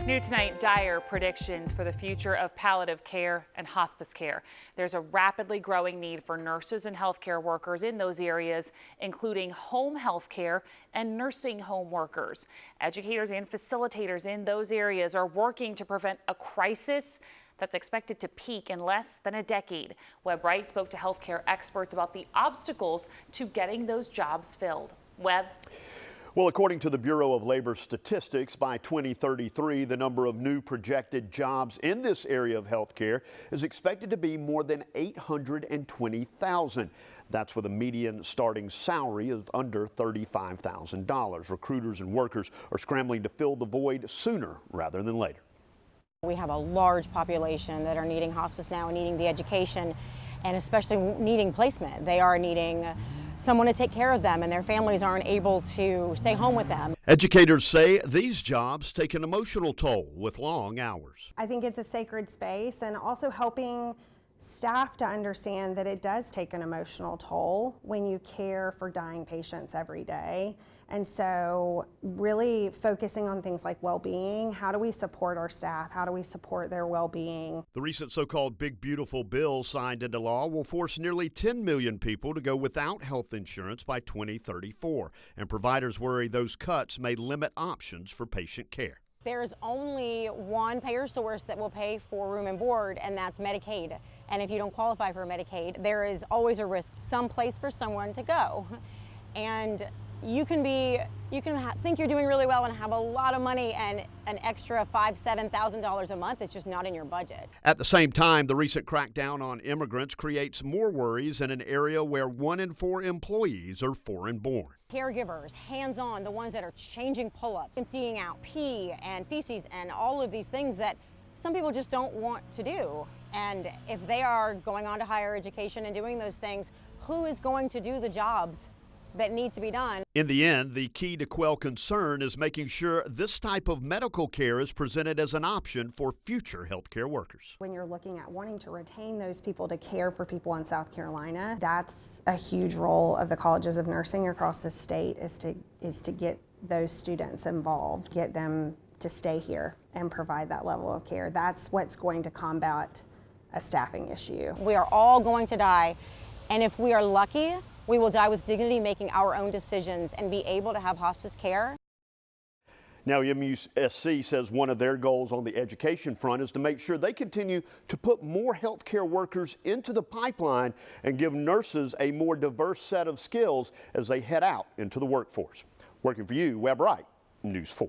New tonight, dire predictions for the future of palliative care and hospice care. There's a rapidly growing need for nurses and healthcare workers in those areas, including home health care and nursing home workers. Educators and facilitators in those areas are working to prevent a crisis that's expected to peak in less than a decade. Webb Wright spoke to healthcare experts about the obstacles to getting those jobs filled. Webb? Well, according to the Bureau of Labor Statistics, by 2033, the number of new projected jobs in this area of healthcare is expected to be more than 820,000. That's with a median starting salary of under $35,000. Recruiters and workers are scrambling to fill the void sooner rather than later. We have a large population that are needing hospice now and needing the education and especially needing placement. They are needing someone to take care of them, and their families aren't able to stay home with them. Educators say these jobs take an emotional toll with long hours. I think it's a sacred space, and also helping staff to understand that it does take an emotional toll when you care for dying patients every day. And so really focusing on things like well-being. How do we support our staff? How do we support their well-being? The recent so-called Big Beautiful Bill signed into law will force nearly 10 million people to go without health insurance by 2034. And providers worry those cuts may limit options for patient care. There's only one payer source that will pay for room and board, and that's Medicaid. And if you don't qualify for Medicaid, there is always a risk, some place for someone to go. And you can think you're doing really well and have a lot of money, and an extra $5,000, $7,000 a month is just not in your budget. At the same time, the recent crackdown on immigrants creates more worries in an area where 1 in 4 employees are foreign-born. Caregivers, hands-on, the ones that are changing pull-ups, emptying out pee and feces and all of these things that some people just don't want to do. And if they are going on to higher education and doing those things, who is going to do the jobs that need to be done? In the end, the key to quell concern is making sure this type of medical care is presented as an option for future healthcare workers. When you're looking at wanting to retain those people to care for people in South Carolina, that's a huge role of the colleges of nursing across the state, is to get those students involved, get them to stay here and provide that level of care. That's what's going to combat a staffing issue. We are all going to die, and if we are lucky, we will die with dignity, making our own decisions and be able to have hospice care. Now, MUSC says one of their goals on the education front is to make sure they continue to put more healthcare workers into the pipeline and give nurses a more diverse set of skills as they head out into the workforce. Working for you, Webb Wright, News 4.